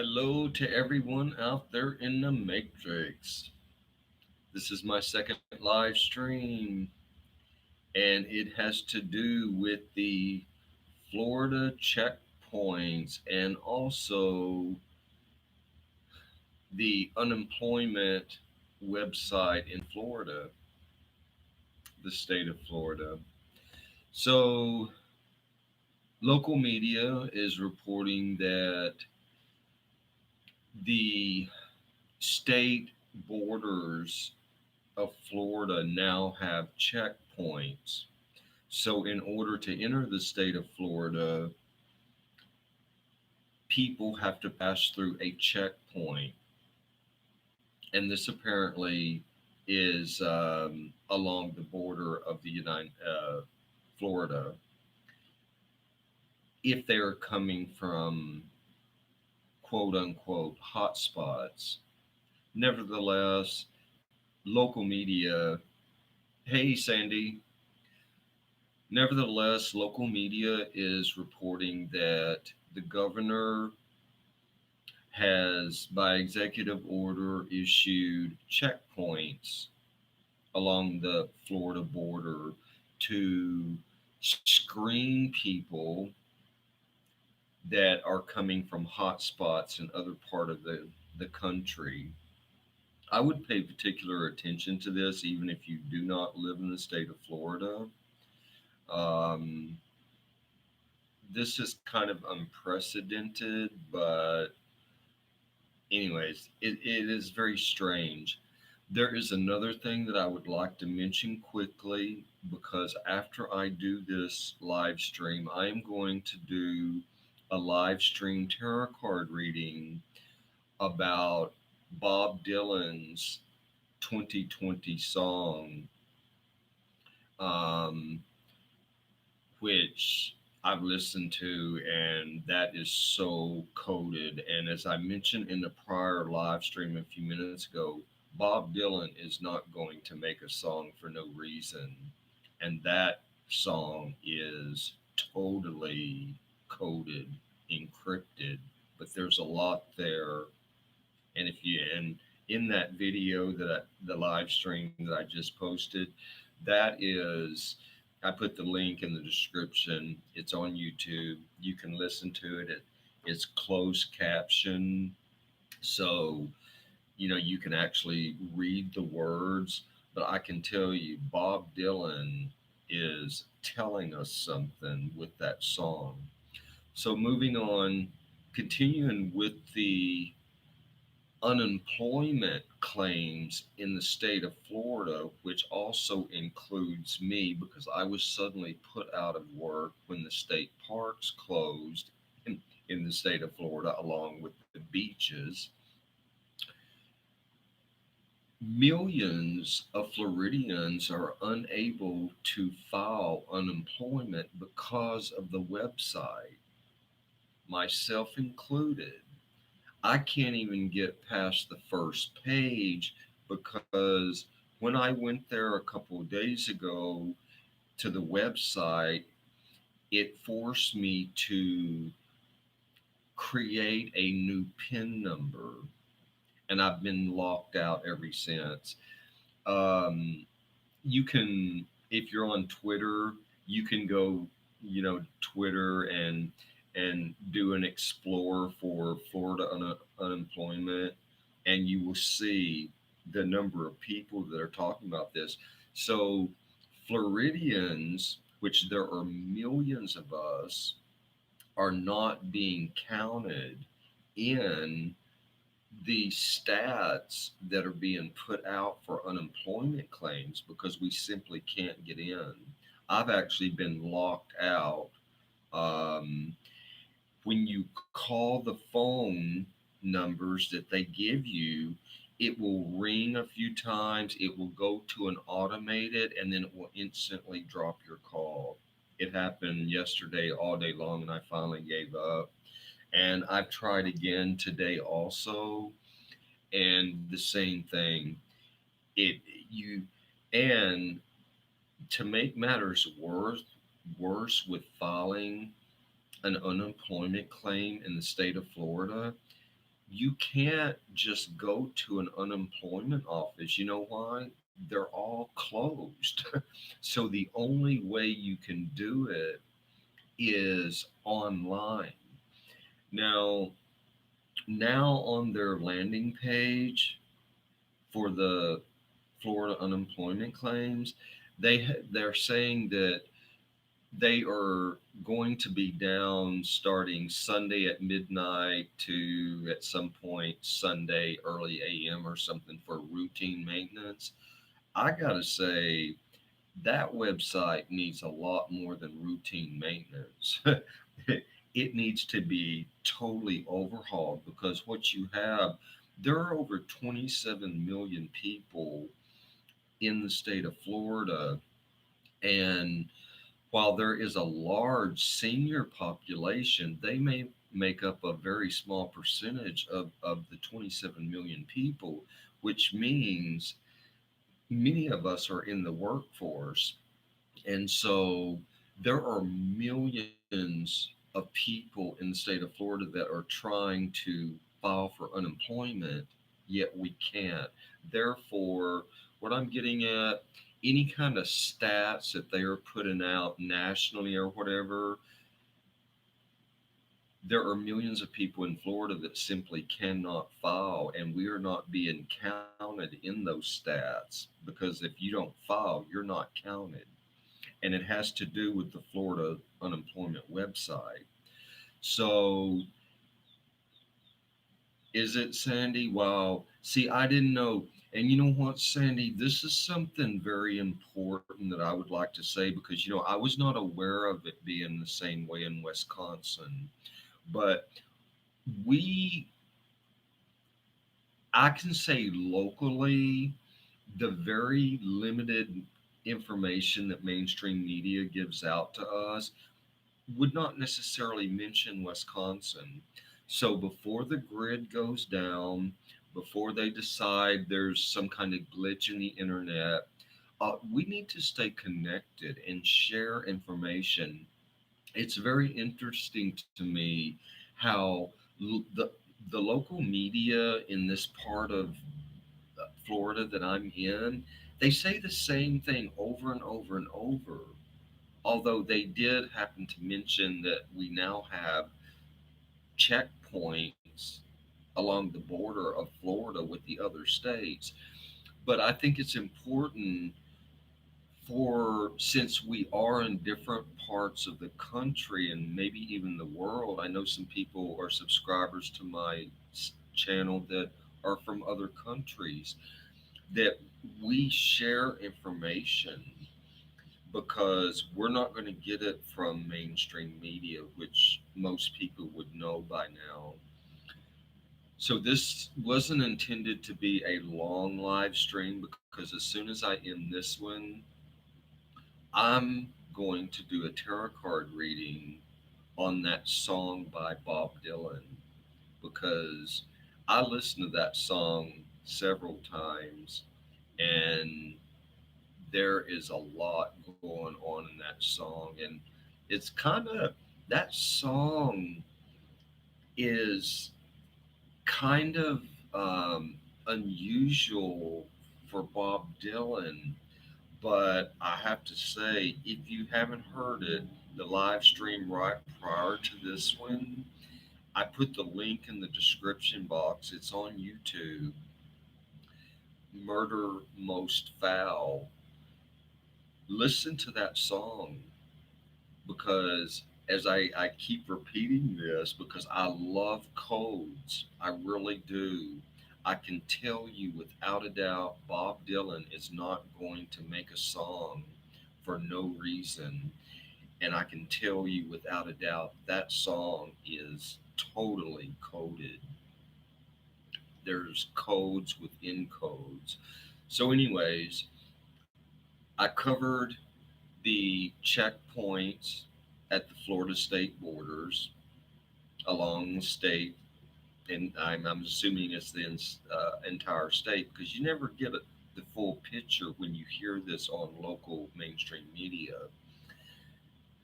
Hello to everyone out there in the Matrix. This is my second live stream, and it has to do with the Florida checkpoints and also the unemployment website in Florida, the state of Florida. So, local media is reporting that the state borders of Florida now have checkpoints. So, in order to enter the state of Florida, people have to pass through a checkpoint. And this apparently is along the border of the United Florida. If they're coming from quote unquote hotspots, nevertheless, local media. Hey, Sandy. Nevertheless, local media is reporting that the governor has, by executive order, issued checkpoints along the Florida border to screen people that are coming from hotspots in other part of the country. I would pay particular attention to this, even if you do not live in the state of Florida. Um, this is kind of unprecedented, but anyways, it is very strange. There is another thing that I would like to mention quickly because after I do this live stream, I am going to do a live stream tarot card reading about Bob Dylan's 2020 song, um, which I've listened to, and that is so coded. And as I mentioned in the prior live stream a few minutes ago, Bob Dylan is not going to make a song for no reason. And that song is totally coded, encrypted, but there's a lot there. And if you, and in that video the live stream that I just posted, that is, I put the link in the description. It's on YouTube. You can listen to it. It's closed caption. So, you can actually read the words. But I can tell you, Bob Dylan is telling us something with that song. So, moving on, continuing with the unemployment claims in the state of Florida, which also includes me because I was suddenly put out of work when the state parks closed in the state of Florida, along with the beaches. Millions of Floridians are unable to file unemployment because of the website, myself included. I can't even get past the first page because when I went there a couple of days ago to the website, it forced me to create a new PIN number, and I've been locked out ever since. Um, you can, if you're on Twitter, you can go, Twitter and do an explore for Florida unemployment, and you will see the number of people that are talking about this. So, Floridians, which there are millions of us, are not being counted in the stats that are being put out for unemployment claims because we simply can't get in. I've actually been locked out. Um, when you call the phone numbers that they give you, it will ring a few times, it will go to an automated, and then it will instantly drop your call. It happened yesterday all day long, and I finally gave up. And I've tried again today also, and the same thing. It you and to make matters worse with filing an unemployment claim in the state of Florida, You can't just go to an unemployment office. You know why? They're all closed. So the only way you can do it is online. Now, now on their landing page for the Florida unemployment claims, they're saying that they are going to be down starting Sunday at midnight to at some point Sunday early AM or something for routine maintenance. I gotta say, that website needs a lot more than routine maintenance. It needs to be totally overhauled because what you have, there are over 27 million people in the state of Florida. And while there is a large senior population, they may make up a very small percentage of the 27 million people, which means many of us are in the workforce. And so there are millions of people in the state of Florida that are trying to file for unemployment, yet we can't. Therefore, what I'm getting at, any kind of stats that they are putting out nationally or whatever, there are millions of people in Florida that simply cannot file, and we are not being counted in those stats because if you don't file, you're not counted. And it has to do with the Florida unemployment website. So, is it Sandy? Wow. See, I didn't know. And you know what, Sandy? This is something very important that I would like to say because, I was not aware of it being the same way in Wisconsin. But we, I can say locally, the very limited information that mainstream media gives out to us would not necessarily mention Wisconsin. So before the grid goes down, before they decide there's some kind of glitch in the internet, we need to stay connected and share information. It's very interesting to me how the local media in this part of Florida that I'm in, they say the same thing over and over and over. Although they did happen to mention that we now have checkpoints along the border of Florida with the other states. But I think it's important for, since we are in different parts of the country and maybe even the world, I know some people are subscribers to my channel that are from other countries, that we share information because we're not going to get it from mainstream media, which most people would know by now. So this wasn't intended to be a long live stream because as soon as I end this one, I'm going to do a tarot card reading on that song by Bob Dylan because I listened to that song several times, and there is a lot going on in that song. And it's kind of, that song is kind of unusual for Bob Dylan. But I have to say, if you haven't heard it, the live stream right prior to this one, I put the link in the description box. It's on YouTube. Murder Most Foul. Listen to that song because as I keep repeating this because I love codes. I really do. I can tell you without a doubt Bob Dylan is not going to make a song for no reason. And I can tell you without a doubt that song is totally coded. There's codes within codes. So, anyways, I covered the checkpoints at the Florida state borders along the state, and I'm assuming it's the entire state because you never get the full picture when you hear this on local mainstream media.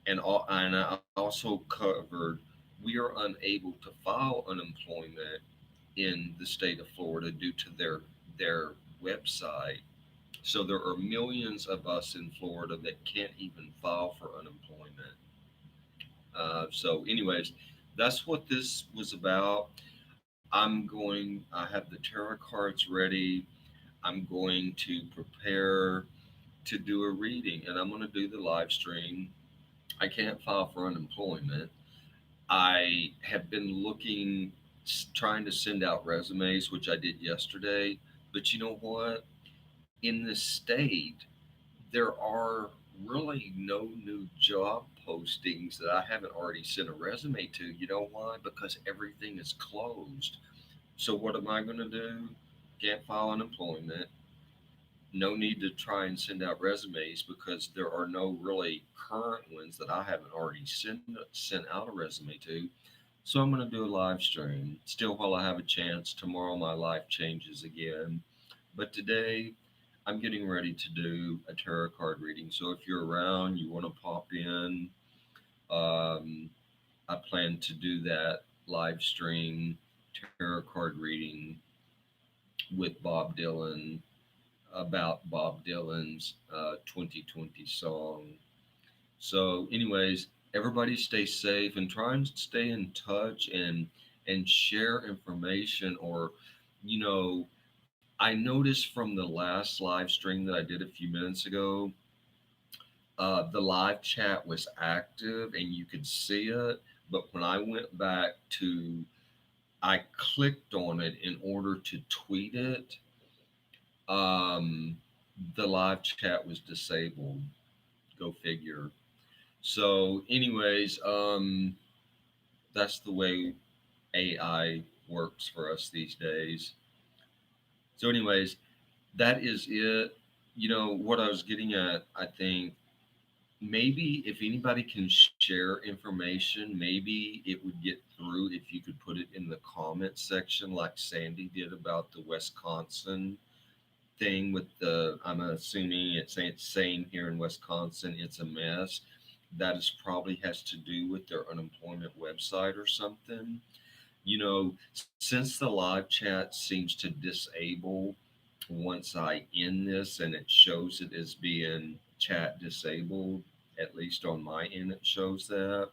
And I also covered we are unable to file unemployment in the state of Florida due to their website. So there are millions of us in Florida that can't even file for unemployment. Anyways, that's what this was about. I have the tarot cards ready. I'm going to prepare to do a reading and I'm going to do the live stream. I can't file for unemployment. I have been looking, trying to send out resumes, which I did yesterday. But you know what? In this state, there are really no new job postings that I haven't already sent a resume to. You know why? Because everything is closed. So what am I going to do? Can't file unemployment. No need to try and send out resumes because there are no really current ones that I haven't already sent out a resume to. So I'm going to do a live stream. Still, while I have a chance, tomorrow my life changes again. But today, I'm getting ready to do a tarot card reading. So if you're around, you want to pop in, um, I plan to do that live stream tarot card reading with Bob Dylan about Bob Dylan's 2020 song. So, anyways, everybody stay safe and try and stay in touch and share information. Or, you know, I noticed from the last live stream that I did a few minutes ago, the live chat was active and you could see it. But when I went back to, I clicked on it in order to tweet it. Um, the live chat was disabled. Go figure. So, anyways, that's the way AI works for us these days. So, anyways, that is it. You know, what I was getting at, I think maybe if anybody can share information, maybe it would get through if you could put it in the comment section, like Sandy did about the Wisconsin thing with the, I'm assuming it's same here in Wisconsin, it's a mess. That is probably has to do with their unemployment website or something. You know, since the live chat seems to disable once I end this and it shows it as being chat disabled, at least on my end, it shows that.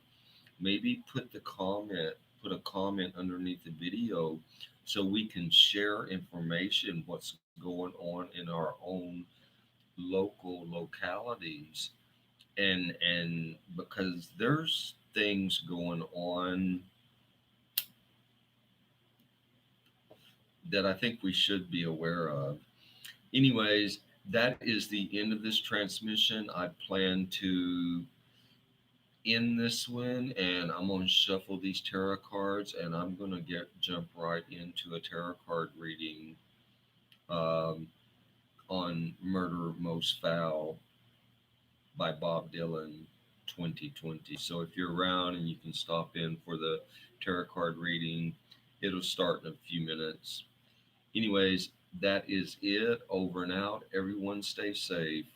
Maybe put a comment underneath the video so we can share information, what's going on in our own local localities. And because there's things going on that I think we should be aware of. Anyways, that is the end of this transmission. I plan to end this one and I'm going to shuffle these tarot cards and I'm going to get jump right into a tarot card reading um, on Murder Most Foul by Bob Dylan 2020. So if you're around and you can stop in for the tarot card reading, it'll start in a few minutes. Anyways, that is it. Over and out. Everyone stay safe.